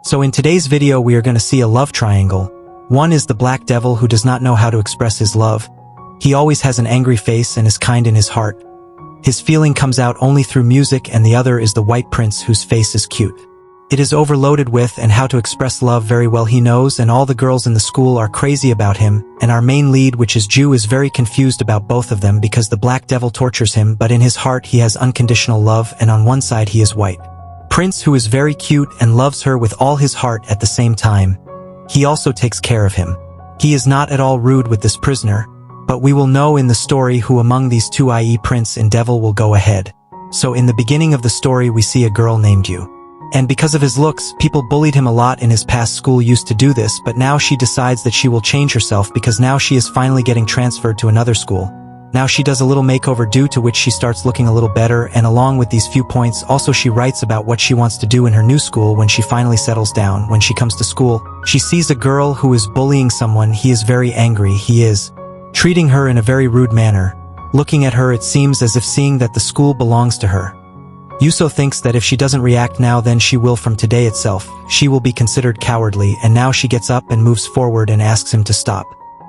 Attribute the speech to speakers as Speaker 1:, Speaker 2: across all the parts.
Speaker 1: So in today's video we are going to see a love triangle. One is the black devil who does not know how to express his love. He always has an angry face and is kind in his heart. His feeling comes out only through music, and the other is the white prince whose face is cute. It is overloaded with and how to express love very well he knows, and all the girls in the school are crazy about him, and our main lead, which is Jew, is very confused about both of them because the black devil tortures him, but in his heart he has unconditional love, and on one side he is white prince who is very cute and loves her with all his heart at the same time. He also takes care of him. He is not at all rude with this prisoner, but we will know in the story who among these two, i.e. prince and devil, will go ahead. So in the beginning of the story we see a girl named Yu. And because of his looks, people bullied him a lot in his past. School used to do this, but now she decides that she will change herself because now she is finally getting transferred to another school. Now she does a little makeover, due to which she starts looking a little better, and along with these few points also she writes about what she wants to do in her new school when she finally settles down. When she comes to school, she sees a girl who is bullying someone. He is very angry. He is treating her in a very rude manner. Looking at her, it seems as if seeing that the school belongs to her. Yuso thinks that if she doesn't react now, then she will from today itself. She will be considered cowardly, and now she gets up and moves forward and asks him to stop.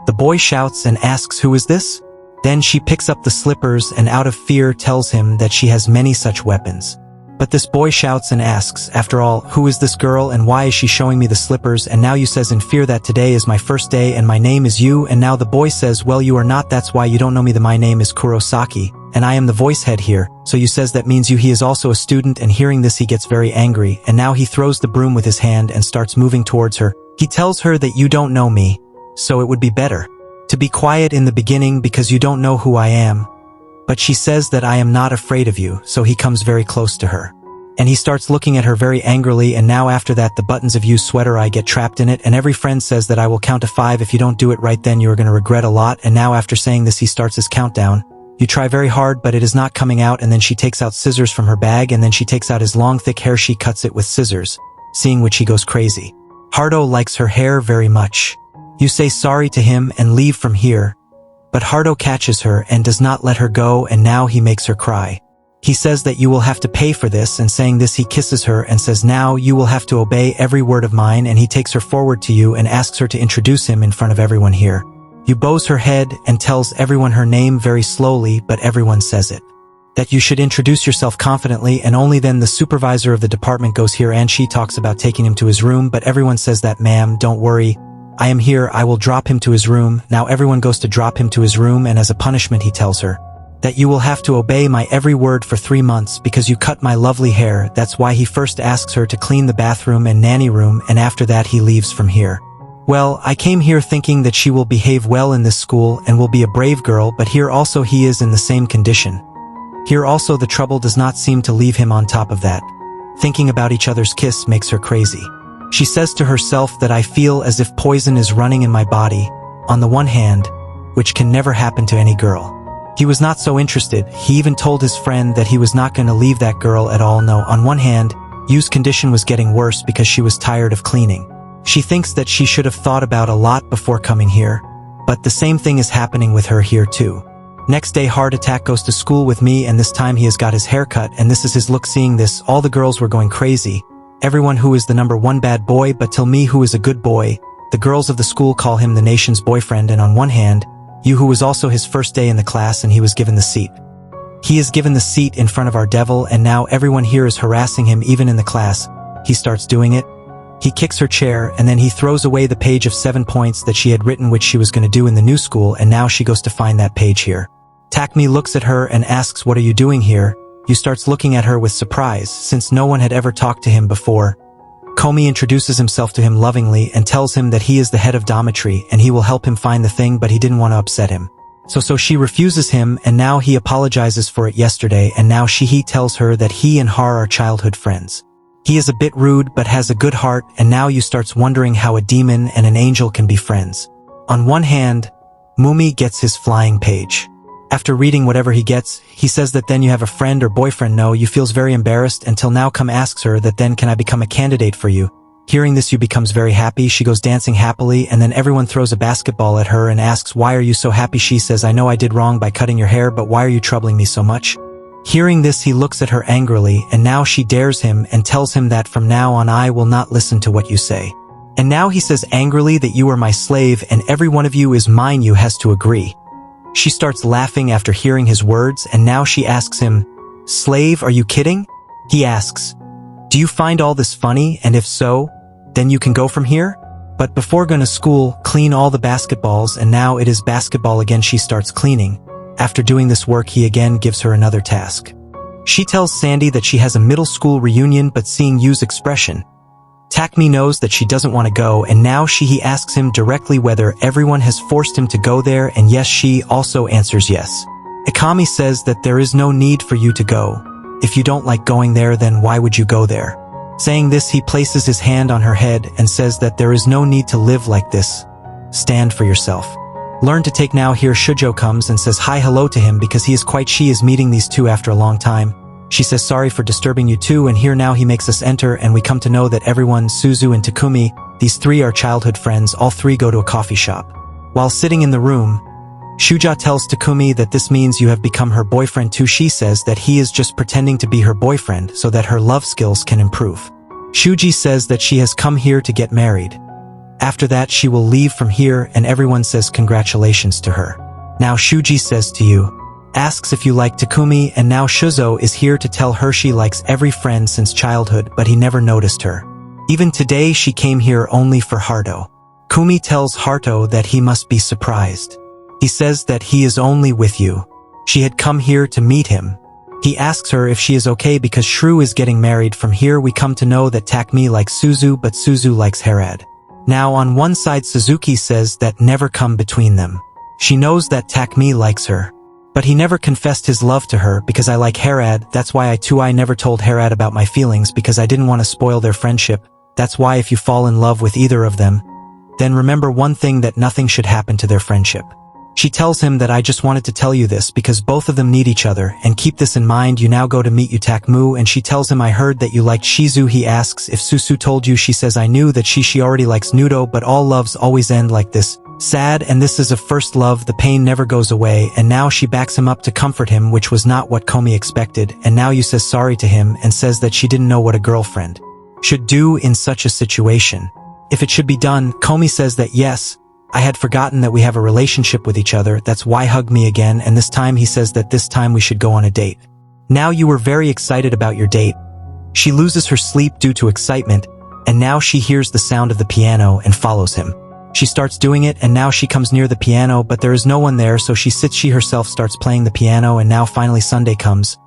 Speaker 1: The boy shouts and asks, "Who is this?" Then she picks up the slippers and out of fear tells him that she has many such weapons. But this boy shouts and asks, after all, who is this girl and why is she showing me the slippers? And now Yu says in fear that today is my first day and my name is Yu. And now the boy says, well, you are not, that's why you don't know me. My name is Kurosaki, and I am the voice head here. So Yu says that means Yu. He is also a student, and hearing this he gets very angry, and now he throws the broom with his hand and starts moving towards her. He tells her that you don't know me, so it would be better to be quiet in the beginning because you don't know who I am. But she says that I am not afraid of you, so he comes very close to her. And he starts looking at her very angrily, and now after that the buttons of Yu's sweater, I get trapped in it, and every friend says that I will count to 5. If you don't do it right, then you are going to regret a lot. And now after saying this he starts his countdown. You try very hard, but it is not coming out, and then she takes out scissors from her bag, and then she takes out his long thick hair. She cuts it with scissors, seeing which he goes crazy. Haruto likes her hair very much. You say sorry to him and leave from here, but Haruto catches her and does not let her go, and now he makes her cry. He says that you will have to pay for this, and saying this he kisses her and says now you will have to obey every word of mine, and he takes her forward to you and asks her to introduce him in front of everyone here. You bows her head and tells everyone her name very slowly, but everyone says it. That you should introduce yourself confidently, and only then the supervisor of the department goes here and she talks about taking him to his room, but everyone says that ma'am, don't worry. I am here, I will drop him to his room. Now everyone goes to drop him to his room, and as a punishment he tells her that you will have to obey my every word for 3 months because you cut my lovely hair. That's why he first asks her to clean the bathroom and nanny room, and after that he leaves from here. Well, I came here thinking that she will behave well in this school and will be a brave girl, but here also he is in the same condition. Here also the trouble does not seem to leave him. On top of that, thinking about each other's kiss makes her crazy. She says to herself that I feel as if poison is running in my body, on the one hand, which can never happen to any girl. He was not so interested. He even told his friend that he was not going to leave that girl at all. No, on one hand, Yu's condition was getting worse because she was tired of cleaning. She thinks that she should have thought about a lot before coming here, but the same thing is happening with her here too. Next day Heart Attack goes to school with me, and this time he has got his hair cut, and this is his look. Seeing this, all the girls were going crazy. Everyone who is the number 1 bad boy, but till me who is a good boy. The girls of the school call him the nation's boyfriend, and on one hand, Yu, who was also his first day in the class, and he was given the seat. He is given the seat in front of our devil, and now everyone here is harassing him even in the class. He starts doing it. He kicks her chair, and then he throws away the page of 7 points that she had written which she was going to do in the new school, and now she goes to find that page here. Takumi looks at her and asks, what are you doing here? Yu starts looking at her with surprise, since no one had ever talked to him before. Komi introduces himself to him lovingly and tells him that he is the head of dormitory and he will help him find the thing, but he didn't want to upset him. So she refuses him, and now he apologizes for it yesterday, and now he tells her that he and Har are childhood friends. He is a bit rude but has a good heart, and now Yu starts wondering how a demon and an angel can be friends. On one hand, Mumi gets his flying page. After reading whatever he gets, he says that then you have a friend or boyfriend. No, Yu feels very embarrassed until now Come asks her that then can I become a candidate for you. Hearing this, Yu becomes very happy. She goes dancing happily, and then everyone throws a basketball at her and asks, why are you so happy? She says, I know I did wrong by cutting your hair, but why are you troubling me so much? Hearing this, he looks at her angrily, and now she dares him and tells him that from now on I will not listen to what you say. And now he says angrily that you are my slave and every one of you is mine. You has to agree. She starts laughing after hearing his words, and now she asks him, "Slave, are you kidding?" He asks, "Do you find all this funny? And if so, then you can go from here?" But before going to school, clean all the basketballs, and now it is basketball again. She starts cleaning. After doing this work, he again gives her another task. She tells Sandy that she has a middle school reunion, but seeing Yu's expression, Takumi knows that she doesn't want to go, and now he asks him directly whether everyone has forced him to go there, and yes, she also answers yes. Ikami says that there is no need for you to go. If you don't like going there, then why would you go there? Saying this, he places his hand on her head and says that there is no need to live like this. Stand for yourself. Learn to take now. Here Shujo comes and says hello to him because she is meeting these two after a long time. She says sorry for disturbing you too, and here now he makes us enter, and we come to know that everyone, Suzu and Takumi, these three are childhood friends. All three go to a coffee shop. While sitting in the room, Shuja tells Takumi that this means you have become her boyfriend too. She says that he is just pretending to be her boyfriend so that her love skills can improve. Shuji says that she has come here to get married. After that, she will leave from here, and everyone says congratulations to her. Now Shuji says to you, asks if you like Takumi, and now Shuzo is here to tell her she likes every friend since childhood, but he never noticed her. Even today she came here only for Haruto. Kumi tells Haruto that he must be surprised. He says that he is only with you. She had come here to meet him. He asks her if she is okay because Shrew is getting married. From here we come to know that Takumi likes Suzu, but Suzu likes Harad. Now on one side Suzuki says that never come between them. She knows that Takumi likes her. But he never confessed his love to her because I like Harad. That's why I never told Harad about my feelings because I didn't want to spoil their friendship. That's why if you fall in love with either of them, then remember one thing, that nothing should happen to their friendship. She tells him that I just wanted to tell you this because both of them need each other, and keep this in mind. You now go to meet Takmu, and she tells him I heard that you liked Shizu. He asks if Susu told you. She says I knew that she already likes Nudo, but all loves always end like this. Sad, and this is a first love. The pain never goes away, and now she backs him up to comfort him, which was not what Komi expected, and now you says sorry to him and says that she didn't know what a girlfriend should do in such a situation. If it should be done, Komi says that yes, I had forgotten that we have a relationship with each other, that's why hug me again, and this time he says that this time we should go on a date. Now you were very excited about your date. She loses her sleep due to excitement, and now she hears the sound of the piano and follows him. She starts doing it, and now she comes near the piano, but there is no one there, so she herself starts playing the piano, and now finally Sunday comes.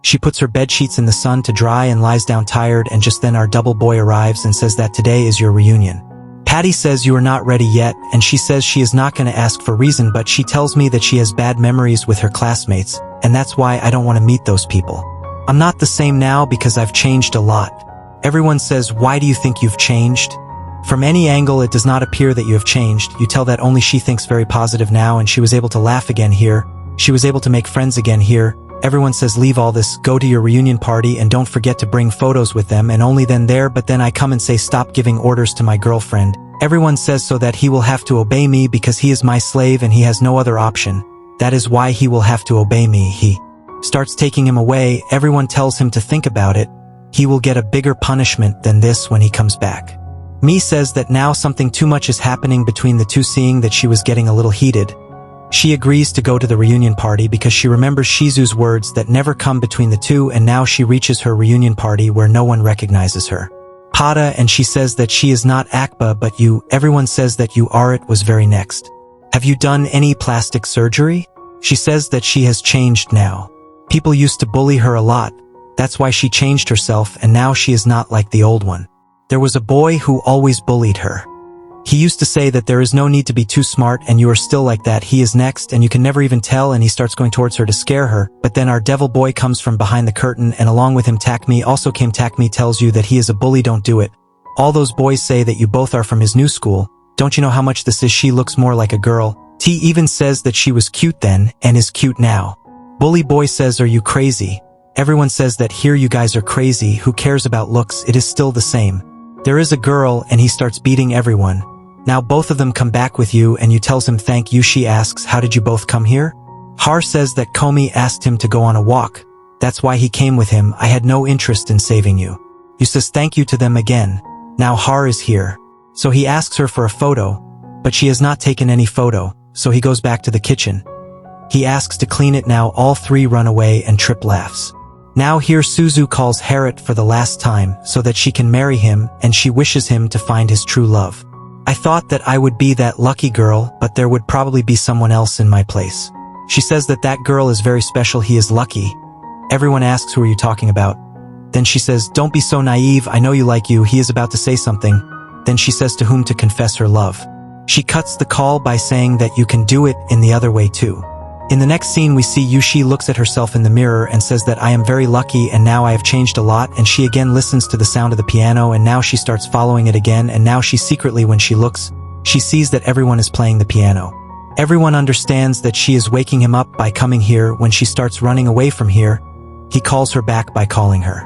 Speaker 1: She puts her bed sheets in the sun to dry and lies down tired, and just then our double boy arrives and says that today is your reunion. Patty says you are not ready yet, and she says she is not going to ask for reason, but she tells me that she has bad memories with her classmates, and that's why I don't want to meet those people. I'm not the same now because I've changed a lot. Everyone says, why do you think you've changed? From any angle it does not appear that you have changed. You tell that only she thinks very positive now, and she was able to laugh again here. She was able to make friends again here. Everyone says leave all this, go to your reunion party, and don't forget to bring photos with them, and only then there. But then I come and say stop giving orders to my girlfriend. Everyone says so that he will have to obey me because he is my slave and he has no other option. That is why he will have to obey me. He starts taking him away. Everyone tells him to think about it. He will get a bigger punishment than this when he comes back. Mi says that now something too much is happening between the two. Seeing that she was getting a little heated, she agrees to go to the reunion party because she remembers Shizu's words that never come between the two, and now she reaches her reunion party where no one recognizes her. Pada, and she says that she is not Akba but you. Everyone says that you are. It was very next. Have you done any plastic surgery? She says that she has changed now. People used to bully her a lot. That's why she changed herself, and now she is not like the old one. There was a boy who always bullied her. He used to say that there is no need to be too smart, and you are still like that. He is next, and you can never even tell, and he starts going towards her to scare her. But then our devil boy comes from behind the curtain, and along with him Takumi also came. Takumi tells you that he is a bully, don't do it. All those boys say that you both are from his new school. Don't you know how much this is? She looks more like a girl. T even says that she was cute then, and is cute now. Bully boy says, are you crazy? Everyone says that here you guys are crazy. Who cares about looks? It is still the same. There is a girl, and he starts beating everyone. Now both of them come back with you, and you tells him thank you. She asks, how did you both come here? Har says that Komi asked him to go on a walk. That's why he came with him. I had no interest in saving you. Yu says thank you to them again. Now Har is here. So he asks her for a photo, but she has not taken any photo, so he goes back to the kitchen. He asks to clean it. Now all three run away and Trip laughs. Now here Suzu calls Harit for the last time so that she can marry him, and she wishes him to find his true love. I thought that I would be that lucky girl, but there would probably be someone else in my place. She says that that girl is very special. He is lucky. Everyone asks, who are you talking about? Then she says, don't be so naive. I know you like you. He is about to say something. Then she says to whom to confess her love. She cuts the call by saying that you can do it in the other way too. In the next scene we see Yushi looks at herself in the mirror and says that I am very lucky and now I have changed a lot, and she again listens to the sound of the piano and now she starts following it again, and now she secretly, when she looks, she sees that everyone is playing the piano. Everyone understands that she is waking him up by coming here. When she starts running away from here, he calls her back by calling her.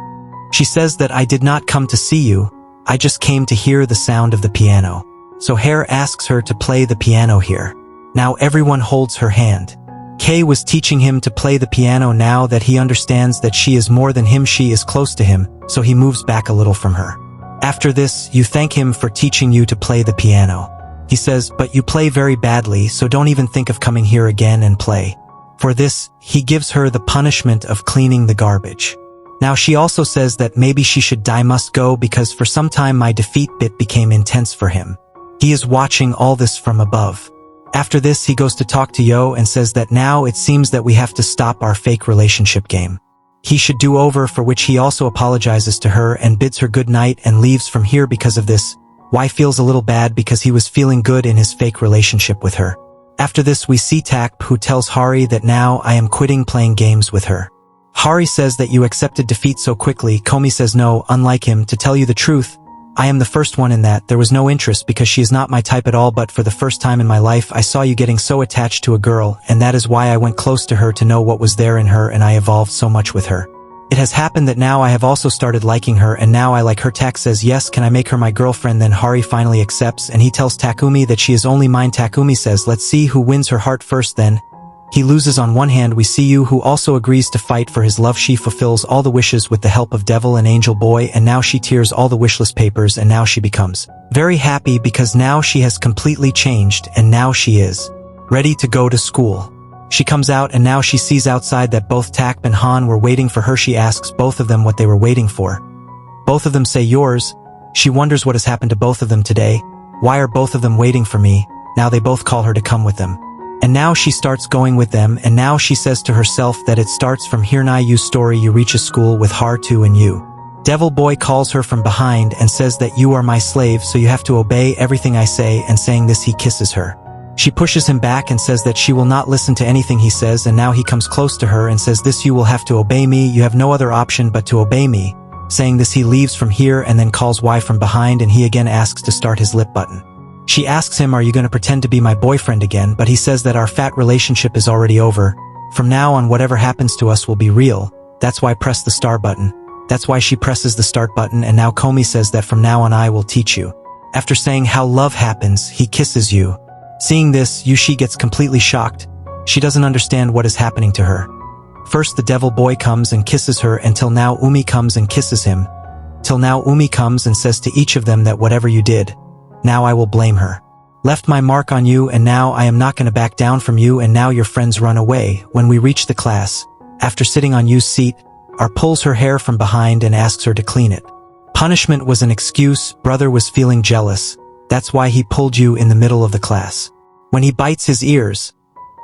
Speaker 1: She says that I did not come to see you, I just came to hear the sound of the piano. So Hare asks her to play the piano here. Now everyone holds her hand. Kay was teaching him to play the piano. Now that he understands that she is more than him, she is close to him, so he moves back a little from her. After this, you thank him for teaching you to play the piano. He says, but you play very badly, so don't even think of coming here again and play. For this, he gives her the punishment of cleaning the garbage. Now she also says that maybe she should die, must go, because for some time my defeat bit became intense for him. He is watching all this from above. After this, he goes to talk to Yo and says that now it seems that we have to stop our fake relationship game. He should do over, for which he also apologizes to her and bids her good night and leaves from here. Because of this, Y feels a little bad because he was feeling good in his fake relationship with her. After this, we see Tak, who tells Hari that now I am quitting playing games with her. Hari says that you accepted defeat so quickly. Komi says no, unlike him, to tell you the truth, I am the first one in that. There was no interest because she is not my type at all, but for the first time in my life I saw you getting so attached to a girl, and that is why I went close to her to know what was there in her, and I evolved so much with her. It has happened that now I have also started liking her, and now I like her. Tak says yes, can I make her my girlfriend? Then Hari finally accepts, and he tells Takumi that she is only mine. Takumi says let's see who wins her heart first. Then he loses. On one hand we see Yu, who also agrees to fight for his love. She fulfills all the wishes with the help of Devil and Angel Boy, and now she tears all the wishlist papers, and now she becomes very happy because now she has completely changed, and now she is ready to go to school. She comes out, and now she sees outside that both Tak and Han were waiting for her. She asks both of them what they were waiting for. Both of them say yours. She wonders what has happened to both of them today. Why are both of them waiting for me? Now they both call her to come with them. And now she starts going with them, and now she says to herself that it starts from here. Now Yu's story, you reach a school with Har2 and Yu. Devil Boy calls her from behind and says that you are my slave, so you have to obey everything I say, and saying this he kisses her. She pushes him back and says that she will not listen to anything he says, and now he comes close to her and says this, you will have to obey me, you have no other option but to obey me. Saying this he leaves from here and then calls Y from behind, and he again asks to start his lip button. She asks him, are you going to pretend to be my boyfriend again? But he says that our fat relationship is already over. From now on whatever happens to us will be real. That's why press the star button. That's why she presses the start button, and now Komi says that from now on I will teach you. After saying how love happens, he kisses you. Seeing this, Yushi gets completely shocked. She doesn't understand what is happening to her. First the Devil Boy comes and kisses her, until now Umi comes and kisses him. Till now Umi comes and says to each of them that whatever you did, now I will blame her. Left my mark on you, and now I am not going to back down from you, and now your friends run away. When we reach the class, after sitting on Yu's seat, R pulls her hair from behind and asks her to clean it. Punishment was an excuse. Brother was feeling jealous. That's why he pulled you in the middle of the class. When he bites his ears,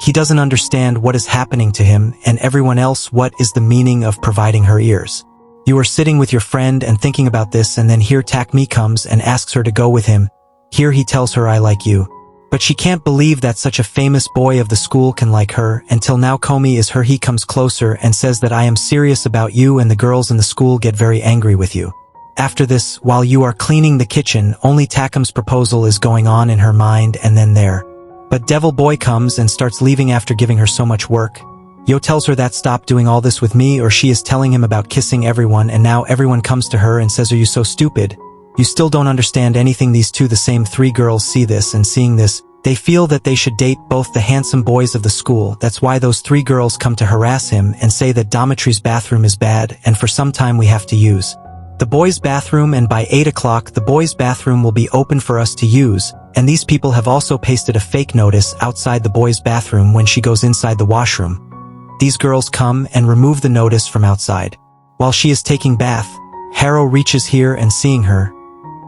Speaker 1: he doesn't understand what is happening to him and everyone else. What is the meaning of providing her ears? You are sitting with your friend and thinking about this, and then here Takmi comes and asks her to go with him. Here he tells her I like you. But she can't believe that such a famous boy of the school can like her. Until now Komi is her. He comes closer and says that I am serious about you, and the girls in the school get very angry with you. After this, while you are cleaning the kitchen, only Takum's proposal is going on in her mind, and then there. But Devil Boy comes and starts leaving after giving her so much work. Yo tells her that stop doing all this with me, or she is telling him about kissing everyone, and now everyone comes to her and says, are you so stupid? You still don't understand anything. These two, the same three girls, see this, and seeing this, They feel that they should date both the handsome boys of the school. That's why those 3 girls come to harass him and say that dormitory's bathroom is bad and for some time we have to use the boys' bathroom, and by 8 o'clock the boys' bathroom will be open for us to use, and these people have also pasted a fake notice outside the boys' bathroom when she goes inside the washroom. These girls come and remove the notice from outside. While she is taking bath, Harrow reaches here and seeing her,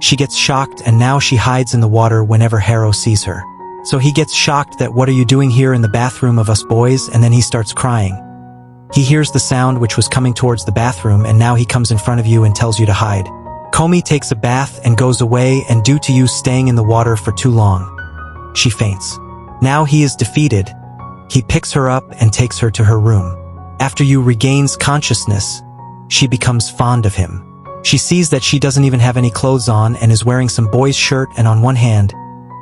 Speaker 1: she gets shocked and now she hides in the water whenever Harrow sees her. So he gets shocked that what are you doing here in the bathroom of us boys, and then he starts crying. He hears the sound which was coming towards the bathroom and now he comes in front of you and tells you to hide. Komi takes a bath and goes away, and due to you staying in the water for too long, she faints. Now he is defeated. He picks her up and takes her to her room. After you regains consciousness, she becomes fond of him. She sees that she doesn't even have any clothes on and is wearing some boy's shirt, and on one hand,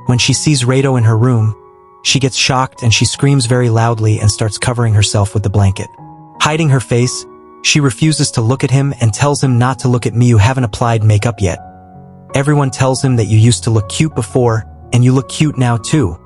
Speaker 1: when she sees Rado in her room, she gets shocked and she screams very loudly and starts covering herself with the blanket. Hiding her face, she refuses to look at him and tells him not to look at me, you haven't applied makeup yet. Everyone tells him that you used to look cute before, and you look cute now too.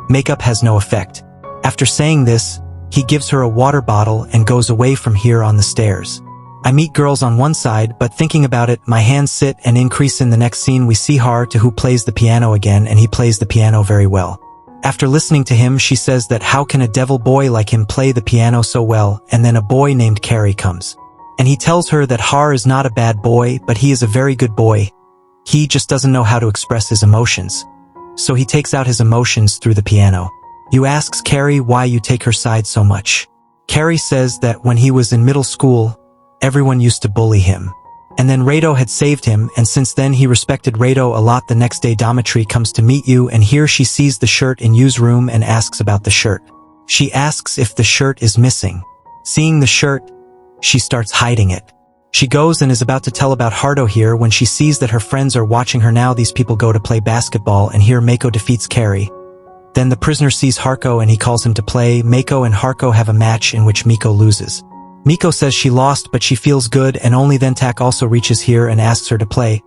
Speaker 1: Makeup has no effect. After saying this, he gives her a water bottle and goes away from here on the stairs. I meet girls on one side, but thinking about it, my hands sit and increase. In the next scene we see Haru who plays the piano again, and he plays the piano very well. After listening to him, she says that how can a devil boy like him play the piano so well, and then a boy named Carrie comes. And he tells her that Har is not a bad boy, but he is a very good boy. He just doesn't know how to express his emotions. So he takes out his emotions through the piano. You asks Carrie why you take her side so much. Carrie says that when he was in middle school, everyone used to bully him. And then Rado had saved him, and since then he respected Rado a lot. The next day Dormitory comes to meet you, and here she sees the shirt in Yu's room and asks about the shirt. She asks if the shirt is missing. Seeing the shirt, she starts hiding it. She goes and is about to tell about Hardo here when she sees that her friends are watching her now. These people go to play basketball, and here Mako defeats Carrie. Then the prisoner sees Harko and he calls him to play. Mako and Harko have a match in which Miko loses. Miko says she lost, but she feels good, and only then Tak also reaches here and asks her to play.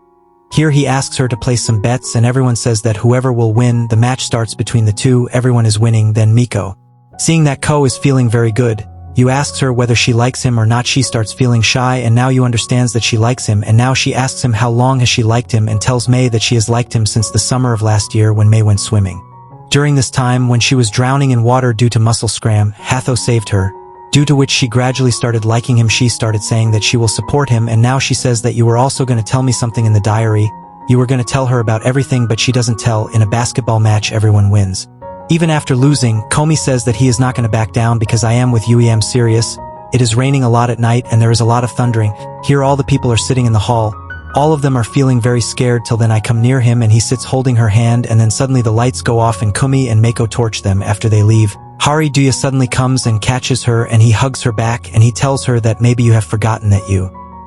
Speaker 1: Here he asks her to place some bets, and everyone says that whoever will win, the match starts between the two. Everyone is winning, then Miko. Seeing that Ko is feeling very good, you asks her whether she likes him or not. She starts feeling shy, and now you understands that she likes him, and now she asks him how long has she liked him, and tells May that she has liked him since the summer of last year when May went swimming. During this time, when she was drowning in water due to muscle scram, Hatho saved her, due to which she gradually started liking him. She started saying that she will support him, and now she says that you were also going to tell me something in the diary. You were going to tell her about everything, but she doesn't tell. In a basketball match, everyone wins. Even after losing, Komi says that he is not going to back down because I am with you. I am serious. It is raining a lot at night and there is a lot of thundering. Here all the people are sitting in the hall. All of them are feeling very scared till then I come near him and he sits holding her hand, and then suddenly the lights go off and Kumi and Mako torch them. After they leave, Hari Duya suddenly comes and catches her and he hugs her back and he tells her that maybe you have forgotten that you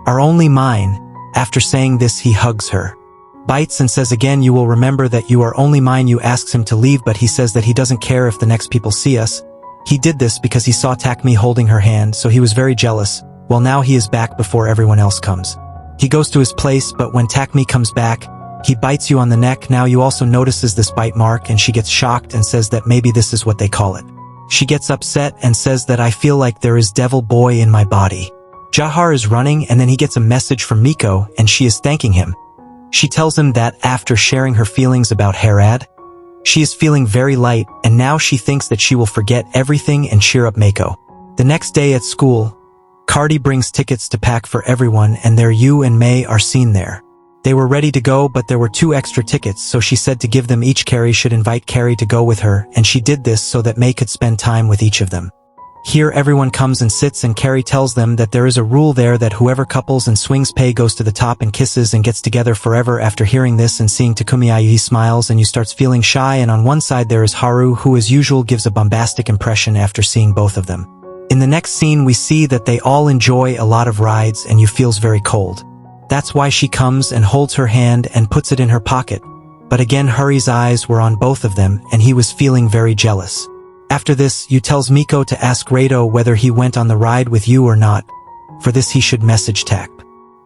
Speaker 1: are only mine. After saying this he hugs her, bites and says again you will remember that you are only mine. You asks him to leave, but he says that he doesn't care if the next people see us. He did this because he saw Takmi holding her hand, so he was very jealous. Well, now he is back before everyone else comes. He goes to his place, but when Takmi comes back, he bites you on the neck. Now you also notices this bite mark and she gets shocked and says that maybe this is what they call it. She gets upset and says that I feel like there is devil boy in my body. Jahar is running and then he gets a message from Miko and she is thanking him. She tells him that after sharing her feelings about Harad, she is feeling very light and now she thinks that she will forget everything and cheer up Mako. The next day at school, Cardi brings tickets to pack for everyone and there Yu and May are seen there. They were ready to go, but there were 2 extra tickets, so she said to give them each. Carrie should invite Carrie to go with her, and she did this so that May could spend time with each of them. Here everyone comes and sits and Carrie tells them that there is a rule there that whoever couples and swings pay goes to the top and kisses and gets together forever. After hearing this and seeing Takumi Ayu, he smiles and you starts feeling shy, and on one side there is Haru, who as usual gives a bombastic impression after seeing both of them. In the next scene we see that they all enjoy a lot of rides and you feels very cold. That's why she comes and holds her hand and puts it in her pocket. But again Hari's eyes were on both of them and he was feeling very jealous. After this, you tells Miko to ask Rado whether he went on the ride with you or not. For this he should message Tak.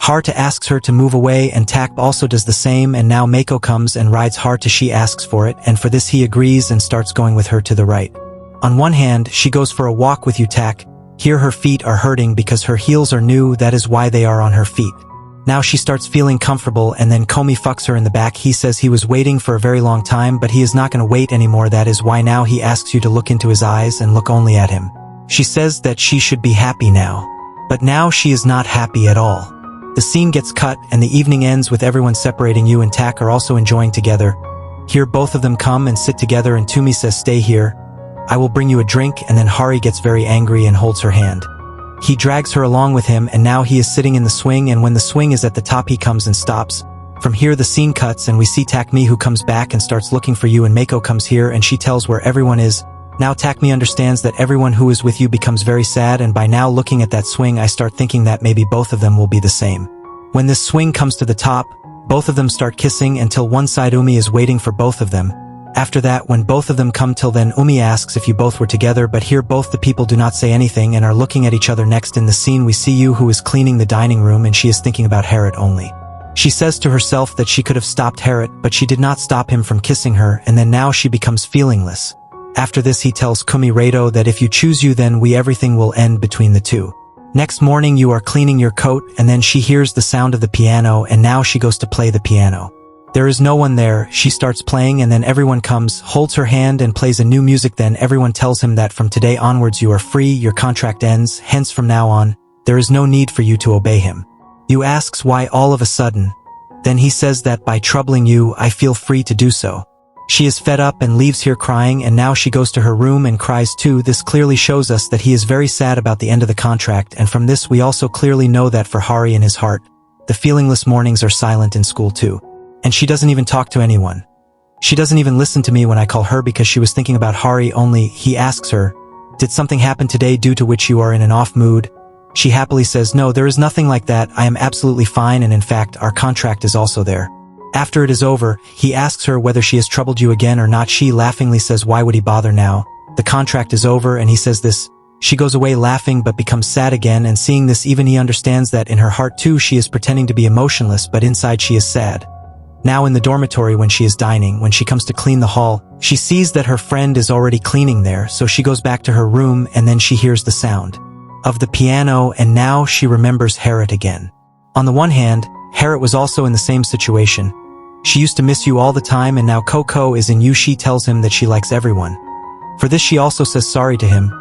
Speaker 1: Harta asks her to move away and Tak also does the same, and now Mako comes and rides Harta. She asks for it, and for this he agrees and starts going with her to the right. On one hand, she goes for a walk with you, Tak. Here her feet are hurting because her heels are new, that is why they are on her feet. Now she starts feeling comfortable, and then Komi fucks her in the back. He says he was waiting for a very long time, but he is not going to wait anymore. That is why now he asks you to look into his eyes and look only at him. She says that she should be happy now. But now she is not happy at all. The scene gets cut, and the evening ends with everyone separating. You and Tak are also enjoying together. Here both of them come and sit together, and Tumi says, "Stay here. I will bring you a drink," and then Hari gets very angry and holds her hand. He drags her along with him, and now he is sitting in the swing, and when the swing is at the top he comes and stops. From here the scene cuts, and we see Takmi, who comes back and starts looking for you, and Mako comes here and she tells where everyone is. Now Takmi understands that everyone who is with you becomes very sad, and by now looking at that swing I start thinking that maybe both of them will be the same. When this swing comes to the top, both of them start kissing until one side Umi is waiting for both of them. After that, when both of them come till then, Umi asks if you both were together, but here both the people do not say anything and are looking at each other. Next in the scene we see you, who is cleaning the dining room, and she is thinking about Harit only. She says to herself that she could have stopped Harit, but she did not stop him from kissing her, and then now she becomes feelingless. After this he tells Kumi Redo that if you choose you, then everything will end between the two. Next morning you are cleaning your coat, and then she hears the sound of the piano, and now she goes to play the piano. There is no one there. She starts playing, and then everyone comes, holds her hand and plays a new music. Then everyone tells him that from today onwards you are free, your contract ends, hence from now on, there is no need for you to obey him. You asks why all of a sudden. Then he says that by troubling you, I feel free to do so. She is fed up and leaves here crying, and now she goes to her room and cries too. This clearly shows us that he is very sad about the end of the contract, and from this we also clearly know that for Hari in his heart, the feelingless mornings are silent in school too. And she doesn't even talk to anyone. She doesn't even listen to me when I call her because she was thinking about Hari only. He asks her, "Did something happen today due to which you are in an off mood?" She happily says, "No, there is nothing like that. I am absolutely fine, and in fact, our contract is also there." After it is over, he asks her whether she has troubled you again or not. She laughingly says, "Why would he bother now? The contract is over," and he says this. She goes away laughing but becomes sad again, and seeing this even he understands that in her heart too she is pretending to be emotionless, but inside she is sad. Now in the dormitory when she is dining, when she comes to clean the hall, she sees that her friend is already cleaning there, so she goes back to her room, and then she hears the sound of the piano, and now she remembers Harit again. On the one hand, Harit was also in the same situation. She used to miss you all the time, and now Coco is in you. She tells him that she likes everyone. For this she also says sorry to him,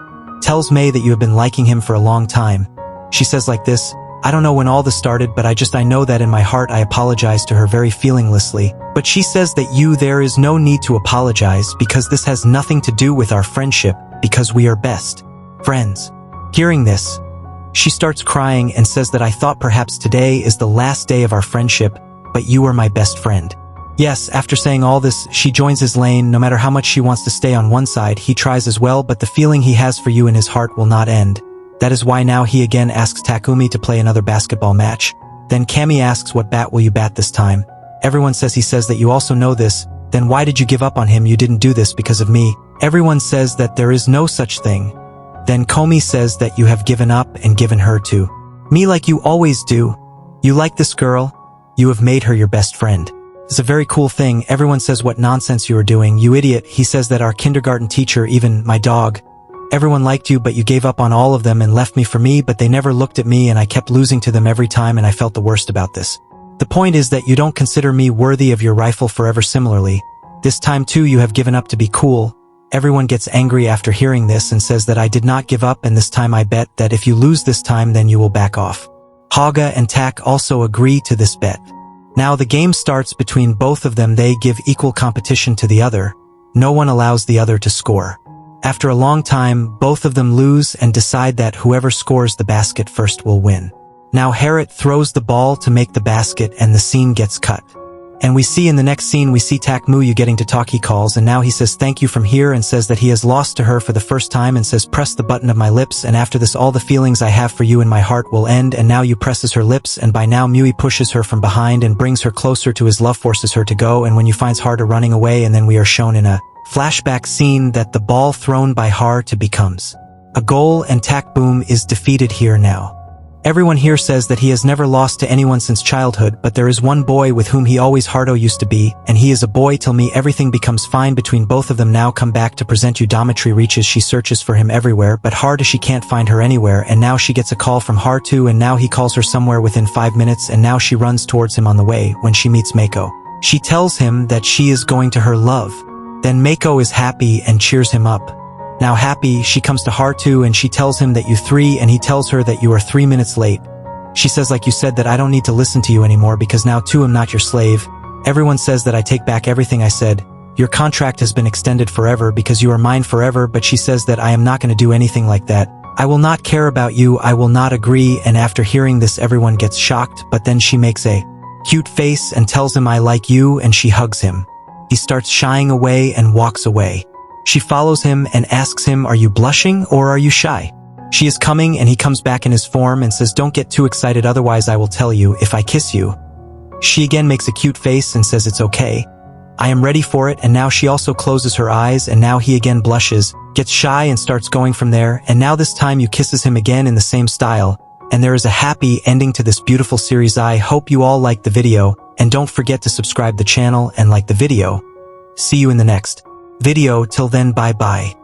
Speaker 1: tells May that you have been liking him for a long time. She says like this, "I don't know when all this started, but I know that in my heart I apologize to her very feelinglessly." But she says that there is no need to apologize because this has nothing to do with our friendship, because we are best friends. Hearing this, she starts crying and says that I thought perhaps today is the last day of our friendship, but you are my best friend. Yes, after saying all this, she joins his lane. No matter how much she wants to stay on one side, he tries as well, but the feeling he has for you in his heart will not end. That is why now he again asks Takumi to play another basketball match. Then Kami asks, "What bat will you bat this time?" Everyone says he says that you also know this. Then why did you give up on him? You didn't do this because of me. Everyone says that there is no such thing. Then Komi says that you have given up and given her to me like you always do. You like this girl. You have made her your best friend. It's a very cool thing. Everyone says what nonsense you are doing, you idiot. He says that our kindergarten teacher, even my dog, everyone liked you, but you gave up on all of them and left me for me, but they never looked at me and I kept losing to them every time and I felt the worst about this. The point is that you don't consider me worthy of your rifle forever. Similarly, this time too you have given up to be cool. Everyone gets angry after hearing this and says that I did not give up, and this time I bet that if you lose this time then you will back off. Haga and Tak also agree to this bet. Now the game starts between both of them. They give equal competition to the other. No one allows the other to score. After a long time, both of them lose and decide that whoever scores the basket first will win. Now Harit throws the ball to make the basket and the scene gets cut. And we see in the next scene, we see Takmuyu getting to talk. He calls and now he says thank you from here and says that he has lost to her for the first time and says press the button of my lips, and after this all the feelings I have for you in my heart will end. And now you presses her lips, and by now Mui pushes her from behind and brings her closer to his love, forces her to go, and when you finds Harta running away, and then we are shown in a flashback scene that the ball thrown by Harta becomes a goal and Tak Boom is defeated here now. Everyone here says that he has never lost to anyone since childhood, but there is one boy with whom he always Hardo used to be, and he is a boy till me everything becomes fine between both of them now come back to present you Dometry reaches she searches for him everywhere but Harda she can't find her anywhere and now she gets a call from Hartu and now he calls her somewhere within 5 minutes and now she runs towards him on the way when she meets Mako. She tells him that she is going to her love. Then Mako is happy and cheers him up. Now happy, she comes to Hartu and she tells him that you 3 and he tells her that you are 3 minutes late. She says like you said that I don't need to listen to you anymore because now too I'm not your slave. Everyone says that I take back everything I said. Your contract has been extended forever because you are mine forever but she says that I am not going to do anything like that. I will not care about you, I will not agree and after hearing this everyone gets shocked but then she makes a cute face and tells him I like you and she hugs him. He starts shying away and walks away. She follows him and asks him are you blushing or are you shy? She is coming and he comes back in his form and says don't get too excited otherwise I will tell you if I kiss you. She again makes a cute face and says it's okay. I am ready for it and now she also closes her eyes and now he again blushes, gets shy and starts going from there and now this time you kisses him again in the same style and there is a happy ending to this beautiful series. I hope you all liked the video and don't forget to subscribe the channel and like the video. See you in the next video till then bye bye.